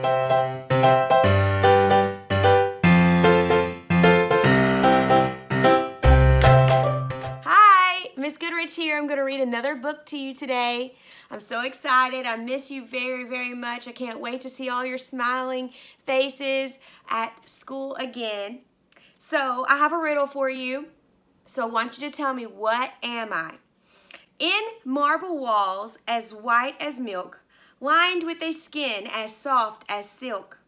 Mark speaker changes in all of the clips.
Speaker 1: Hi, Miss Goodrich here. I'm going to read another book to you today. I'm so excited. I miss you very, very much. I can't wait to see all your smiling faces at school again. So I have a riddle for you. So I want you to tell me, what am I? In marble walls as white as milk, lined with a skin as soft as silk.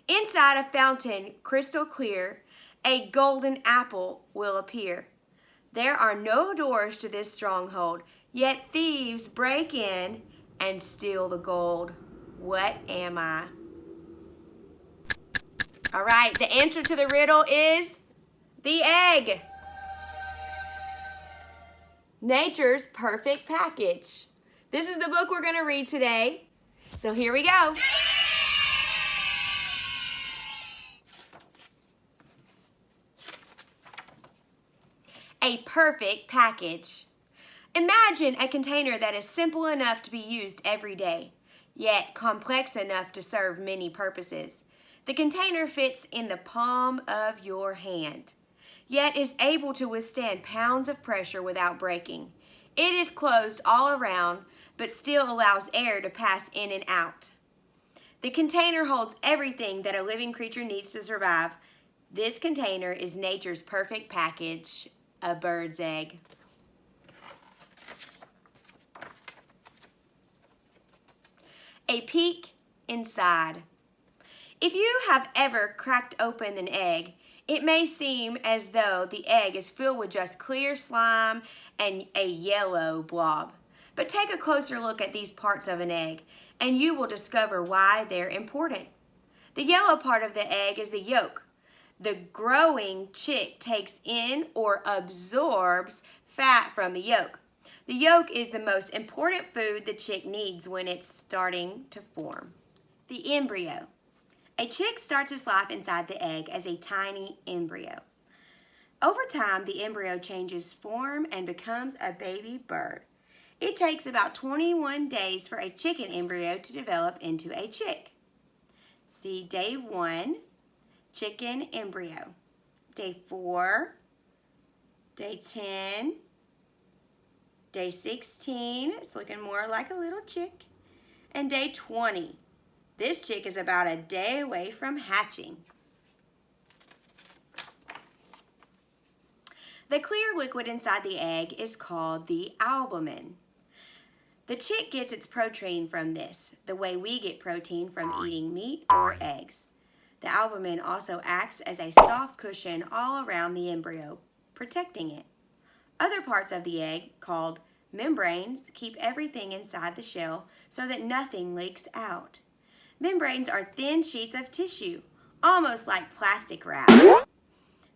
Speaker 1: Inside a fountain crystal clear, a golden apple will appear. There are no doors to this stronghold, yet thieves break in and steal the gold. What am I? All right, the answer to the riddle is the egg. Nature's perfect package. This is the book we're going to read today. So here we go. A perfect package. Imagine a container that is simple enough to be used every day, yet complex enough to serve many purposes. The container fits in the palm of your hand, yet is able to withstand pounds of pressure without breaking. It is closed all around, but still allows air to pass in and out. The container holds everything that a living creature needs to survive. This container is nature's perfect package, a bird's egg. A peek inside. If you have ever cracked open an egg, it may seem as though the egg is filled with just clear slime and a yellow blob. But take a closer look at these parts of an egg, and you will discover why they're important. The yellow part of the egg is the yolk. The growing chick takes in or absorbs fat from the yolk. The yolk is the most important food the chick needs when it's starting to form. The embryo. A chick starts its life inside the egg as a tiny embryo. Over time, the embryo changes form and becomes a baby bird. It takes about 21 days for a chicken embryo to develop into a chick. See day 1, chicken embryo. Day 4, day 10, day 16, it's looking more like a little chick, and day 20. This chick is about a day away from hatching. The clear liquid inside the egg is called the albumin. The chick gets its protein from this, the way we get protein from eating meat or eggs. The albumin also acts as a soft cushion all around the embryo, protecting it. Other parts of the egg, called membranes, keep everything inside the shell so that nothing leaks out. Membranes are thin sheets of tissue, almost like plastic wrap.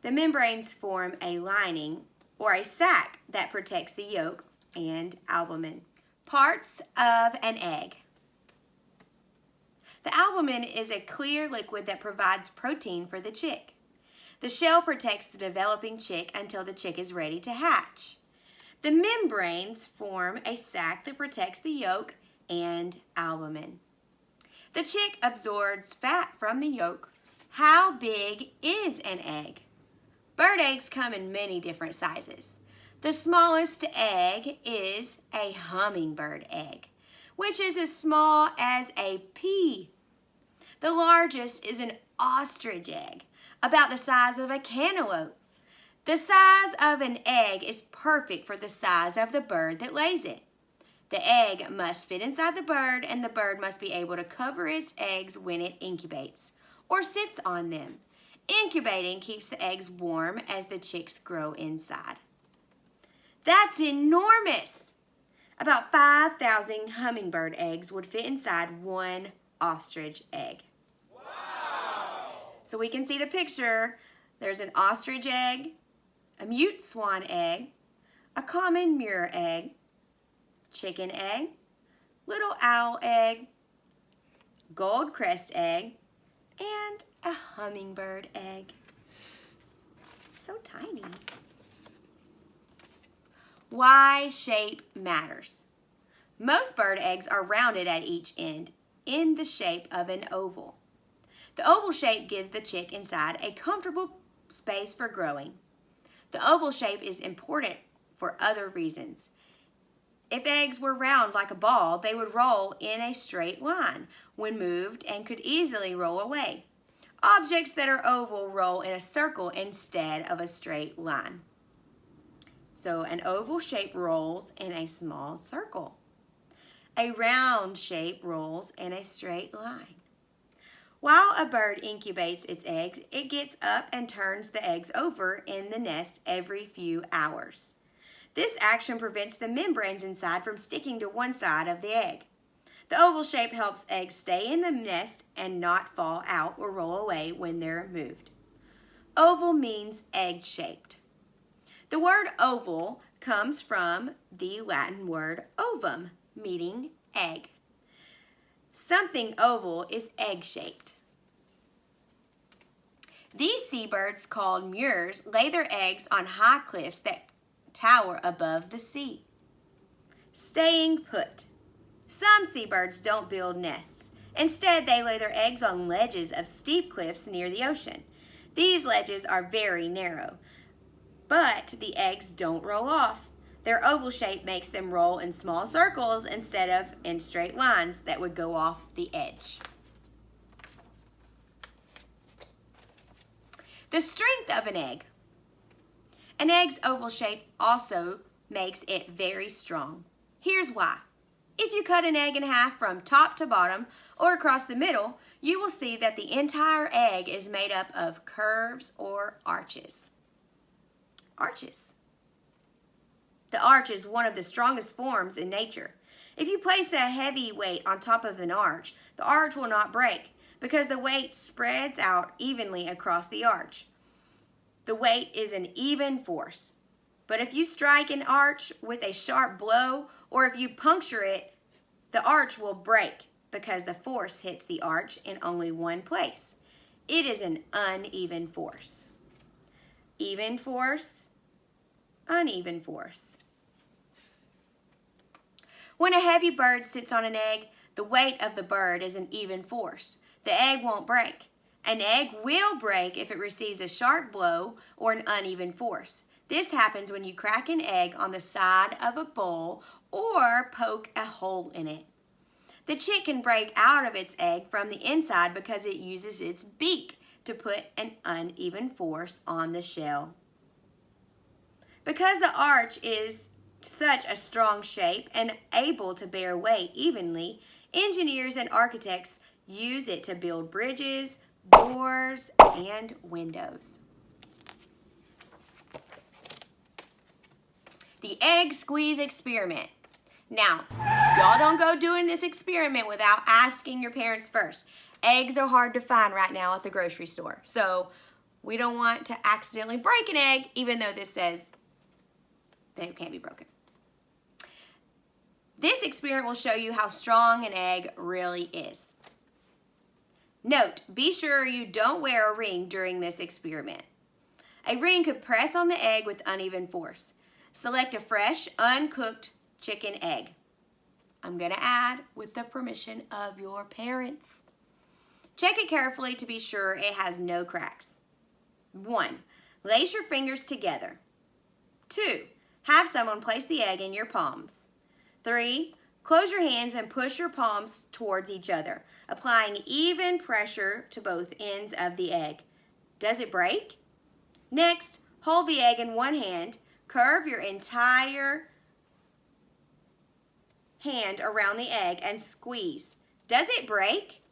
Speaker 1: The membranes form a lining or a sac that protects the yolk and albumin. Parts of an egg. The albumin is a clear liquid that provides protein for the chick. The shell protects the developing chick until the chick is ready to hatch. The membranes form a sac that protects the yolk and albumin. The chick absorbs fat from the yolk. How big is an egg? Bird eggs come in many different sizes. The smallest egg is a hummingbird egg, which is as small as a pea. The largest is an ostrich egg, about the size of a cantaloupe. The size of an egg is perfect for the size of the bird that lays it. The egg must fit inside the bird, and the bird must be able to cover its eggs when it incubates or sits on them. Incubating keeps the eggs warm as the chicks grow inside. That's enormous! About 5,000 hummingbird eggs would fit inside one ostrich egg. Wow! So we can see the picture. There's an ostrich egg, a mute swan egg, a common Muir egg, chicken egg, little owl egg, gold crest egg, and a hummingbird egg. So tiny. Why shape matters. Most bird eggs are rounded at each end. in the shape of an oval. The oval shape gives the chick inside a comfortable space for growing. The oval shape is important for other reasons. If eggs were round like a ball, they would roll in a straight line when moved and could easily roll away. Objects that are oval roll in a circle instead of a straight line. So an oval shape rolls in a small circle. A round shape rolls in a straight line. While a bird incubates its eggs, it gets up and turns the eggs over in the nest every few hours. This action prevents the membranes inside from sticking to one side of the egg. The oval shape helps eggs stay in the nest and not fall out or roll away when they're moved. Oval means egg-shaped. The word oval comes from the Latin word ovum, meaning egg. Something oval is egg-shaped. These seabirds, called Muirs, lay their eggs on high cliffs that tower above the sea. Staying put. Some seabirds don't build nests. Instead, they lay their eggs on ledges of steep cliffs near the ocean. These ledges are very narrow, but the eggs don't roll off. Their oval shape makes them roll in small circles instead of in straight lines that would go off the edge. The strength of an egg. An egg's oval shape also makes it very strong. Here's why. If you cut an egg in half from top to bottom or across the middle, you will see that the entire egg is made up of curves or arches. Arches. The arch is one of the strongest forms in nature. If you place a heavy weight on top of an arch, the arch will not break because the weight spreads out evenly across the arch. The weight is an even force. But if you strike an arch with a sharp blow or if you puncture it, the arch will break because the force hits the arch in only one place. It is an uneven force. Even force, uneven force. When a heavy bird sits on an egg, the weight of the bird is an even force. The egg won't break. An egg will break if it receives a sharp blow or an uneven force. This happens when you crack an egg on the side of a bowl or poke a hole in it. The chick can break out of its egg from the inside because it uses its beak to put an uneven force on the shell. Because the arch is such a strong shape and able to bear weight evenly, engineers and architects use it to build bridges, doors, and windows. The egg squeeze experiment. Now, y'all don't go doing this experiment without asking your parents first. Eggs are hard to find right now at the grocery store, so we don't want to accidentally break an egg, even though this says that it can't be broken. This experiment will show you how strong an egg really is. Note, be sure you don't wear a ring during this experiment. A ring could press on the egg with uneven force. Select a fresh, uncooked chicken egg. I'm going to add with the permission of your parents. Check it carefully to be sure it has no cracks. 1. Lace your fingers together. 2. Have someone place the egg in your palms. 3. Close your hands and push your palms towards each other, applying even pressure to both ends of the egg. Does it break? Next, hold the egg in one hand, curve your entire hand around the egg and squeeze. Does it break?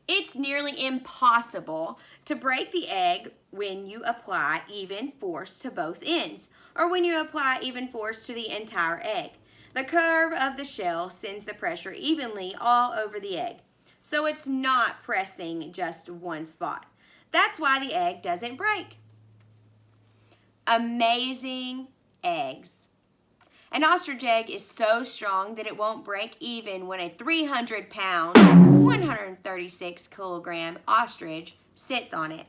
Speaker 1: It's nearly impossible to break the egg when you apply even force to both ends, or when you apply even force to the entire egg. The curve of the shell sends the pressure evenly all over the egg, so it's not pressing just one spot. That's why the egg doesn't break. Amazing eggs. An ostrich egg is so strong that it won't break even when a 300-pound, 136-kilogram ostrich sits on it.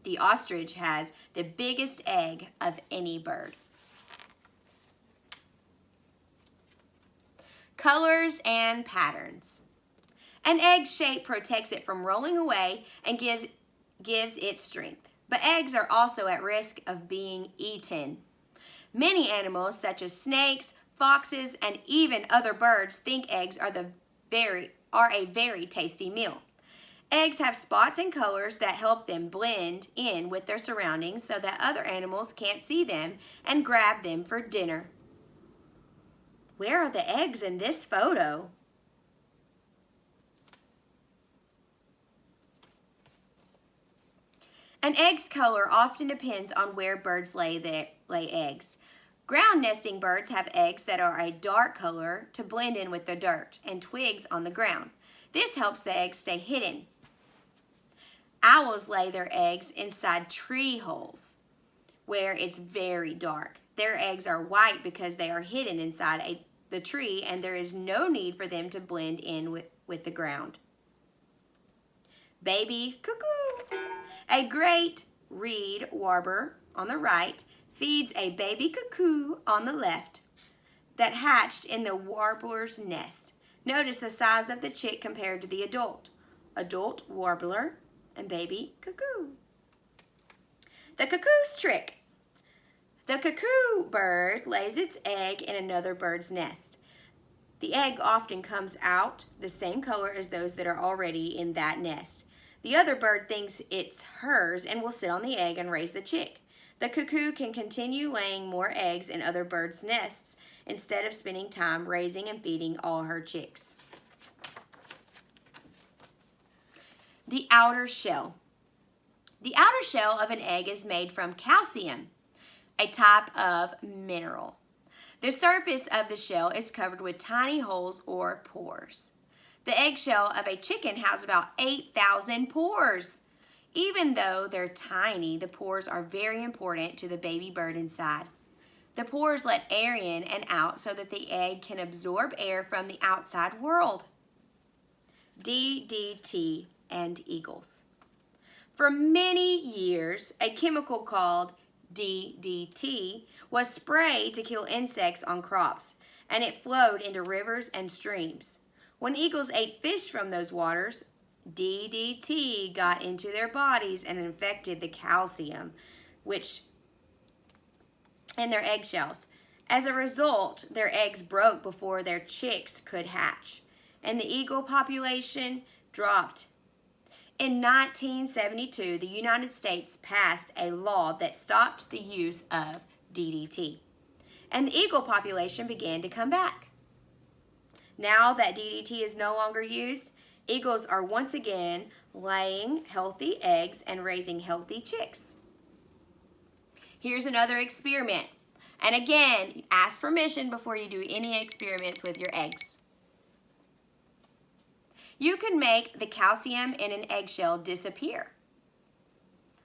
Speaker 1: The ostrich has the biggest egg of any bird. Colors and patterns. An egg's shape protects it from rolling away and gives it strength. But eggs are also at risk of being eaten. Many animals, such as snakes, foxes, and even other birds, think eggs are a very tasty meal. Eggs have spots and colors that help them blend in with their surroundings so that other animals can't see them and grab them for dinner. Where are the eggs in this photo? An egg's color often depends on where birds lay eggs. Ground nesting birds have eggs that are a dark color to blend in with the dirt and twigs on the ground. This helps the eggs stay hidden. Owls lay their eggs inside tree holes where it's very dark. Their eggs are white because they are hidden inside the tree and there is no need for them to blend in with the ground. Baby cuckoo. A great reed warbler on the right feeds a baby cuckoo on the left that hatched in the warbler's nest. Notice the size of the chick compared to the adult warbler and baby cuckoo. The cuckoo's trick. The cuckoo bird lays its egg in another bird's nest. The egg often comes out the same color as those that are already in that nest. The other bird thinks it's hers and will sit on the egg and raise the chick. The cuckoo can continue laying more eggs in other birds' nests instead of spending time raising and feeding all her chicks. The outer shell. The outer shell of an egg is made from calcium, a type of mineral. The surface of the shell is covered with tiny holes or pores. The eggshell of a chicken has about 8,000 pores. Even though they're tiny, the pores are very important to the baby bird inside. The pores let air in and out so that the egg can absorb air from the outside world. DDT and eagles. For many years, a chemical called DDT was sprayed to kill insects on crops, and it flowed into rivers and streams. When eagles ate fish from those waters, DDT got into their bodies and infected the calcium, which in their eggshells. As a result, their eggs broke before their chicks could hatch, and the eagle population dropped. In 1972, the United States passed a law that stopped the use of DDT, and the eagle population began to come back. Now that DDT is no longer used, eagles are once again laying healthy eggs and raising healthy chicks. Here's another experiment. And again, ask permission before you do any experiments with your eggs. You can make the calcium in an eggshell disappear.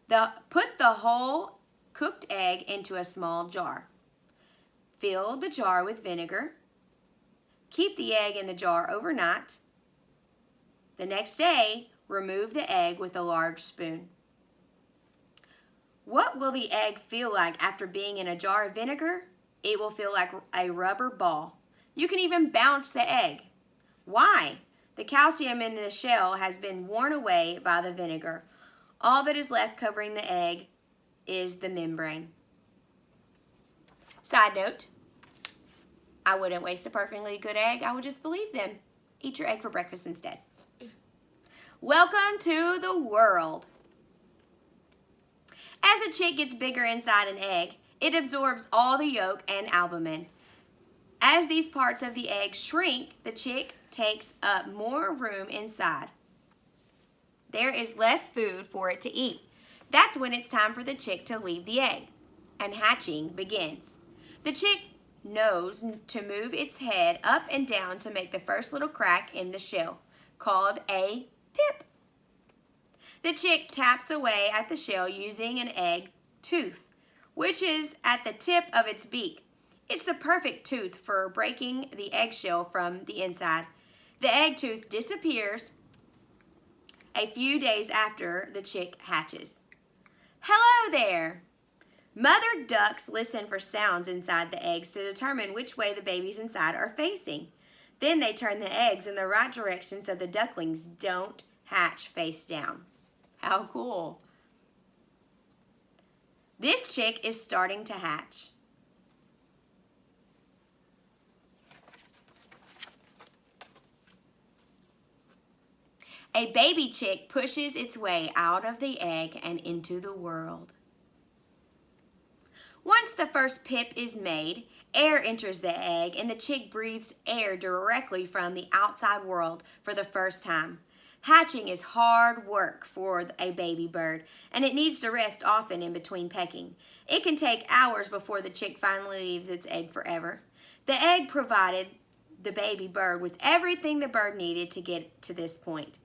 Speaker 1: Put the whole cooked egg into a small jar. Fill the jar with vinegar. Keep the egg in the jar overnight. The next day, remove the egg with a large spoon. What will the egg feel like after being in a jar of vinegar? It will feel like a rubber ball. You can even bounce the egg. Why? The calcium in the shell has been worn away by the vinegar. All that is left covering the egg is the membrane. Side note, I wouldn't waste a perfectly good egg. I would just believe them. Eat your egg for breakfast instead. Welcome to the world. As a chick gets bigger inside an egg, it absorbs all the yolk and albumin. As these parts of the egg shrink, the chick takes up more room inside. There is less food for it to eat. That's when it's time for the chick to leave the egg, and hatching begins. The chick knows to move its head up and down to make the first little crack in the shell, called a pip. The chick taps away at the shell using an egg tooth, which is at the tip of its beak. It's the perfect tooth for breaking the eggshell from the inside. The egg tooth disappears a few days after the chick hatches. Hello there! Mother ducks listen for sounds inside the eggs to determine which way the babies inside are facing. Then they turn the eggs in the right direction so the ducklings don't hatch face down. How cool. This chick is starting to hatch. A baby chick pushes its way out of the egg and into the world. Once the first pip is made, air enters the egg and the chick breathes air directly from the outside world for the first time. Hatching is hard work for a baby bird, and it needs to rest often in between pecking. It can take hours before the chick finally leaves its egg forever. The egg provided the baby bird with everything the bird needed to get to this point.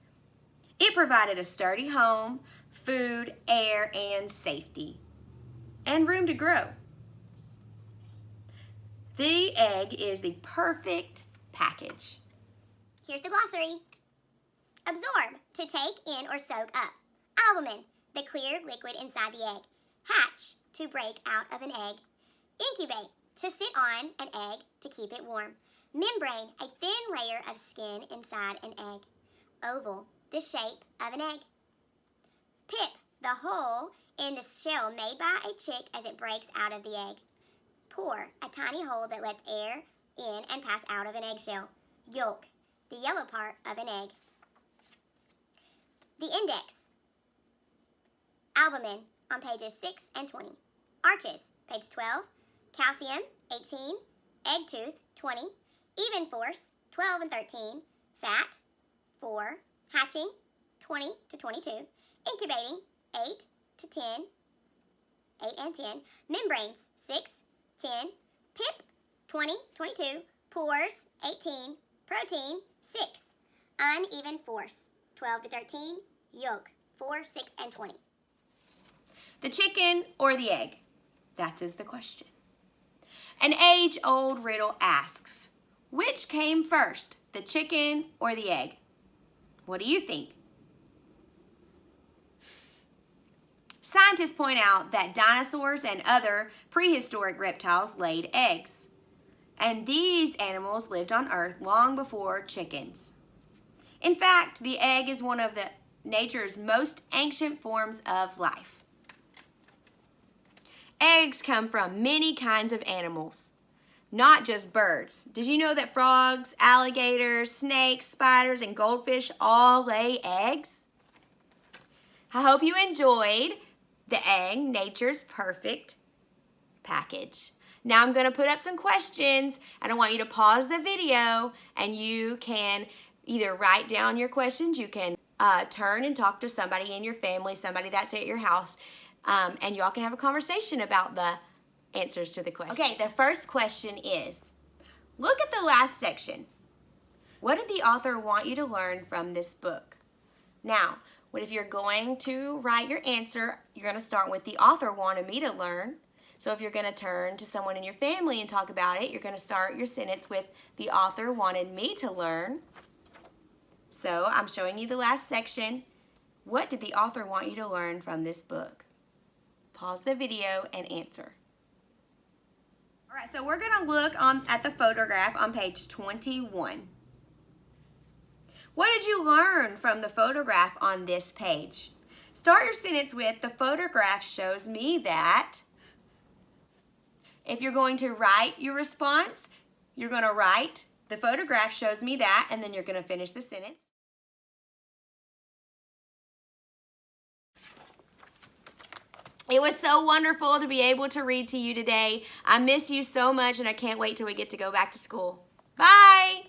Speaker 1: It provided a sturdy home, food, air, and safety, and room to grow. The egg is the perfect package.
Speaker 2: Here's the glossary. Absorb, to take in or soak up. Albumin, the clear liquid inside the egg. Hatch, to break out of an egg. Incubate, to sit on an egg to keep it warm. Membrane, a thin layer of skin inside an egg. Oval, the shape of an egg. Pip, the hole in the shell made by a chick as it breaks out of the egg. Pore, a tiny hole that lets air in and pass out of an eggshell. Yolk, the yellow part of an egg. The index. Albumin on pages 6 and 20. Arches, page 12. Calcium, 18. Egg tooth, 20. Even force, 12 and 13. Fat, 4. Hatching, 20 to 22. Incubating, 8 to 10. 8 and 10. Membranes, 6, 10. Pip, 20, 22. Pores, 18. Protein, 6. Uneven force, 12 to 13. Yolk, 4, 6, and 20.
Speaker 1: The chicken or the egg? That is the question. An age-old riddle asks, which came first, the chicken or the egg? What do you think? Scientists point out that dinosaurs and other prehistoric reptiles laid eggs, and these animals lived on Earth long before chickens. In fact, the egg is one of nature's most ancient forms of life. Eggs come from many kinds of animals, not just birds. Did you know that frogs, alligators, snakes, spiders, and goldfish all lay eggs? I hope you enjoyed the egg, nature's perfect package. Now I'm going to put up some questions, and I want you to pause the video, and you can either write down your questions, you can turn and talk to somebody in your family, somebody that's at your house, and y'all can have a conversation about the answers to the question. Okay, the first question is, look at the last section. What did the author want you to learn from this book? Now, if you're going to write your answer, you're going to start with the author wanted me to learn. So if you're going to turn to someone in your family and talk about it, you're going to start your sentence with the author wanted me to learn. So I'm showing you the last section. What did the author want you to learn from this book? Pause the video and answer. All right, so we're going to look at the photograph on page 21. What did you learn from the photograph on this page? Start your sentence with, the photograph shows me that. If you're going to write your response, you're going to write, the photograph shows me that, and then you're going to finish the sentence. It was so wonderful to be able to read to you today. I miss you so much, and I can't wait till we get to go back to school. Bye!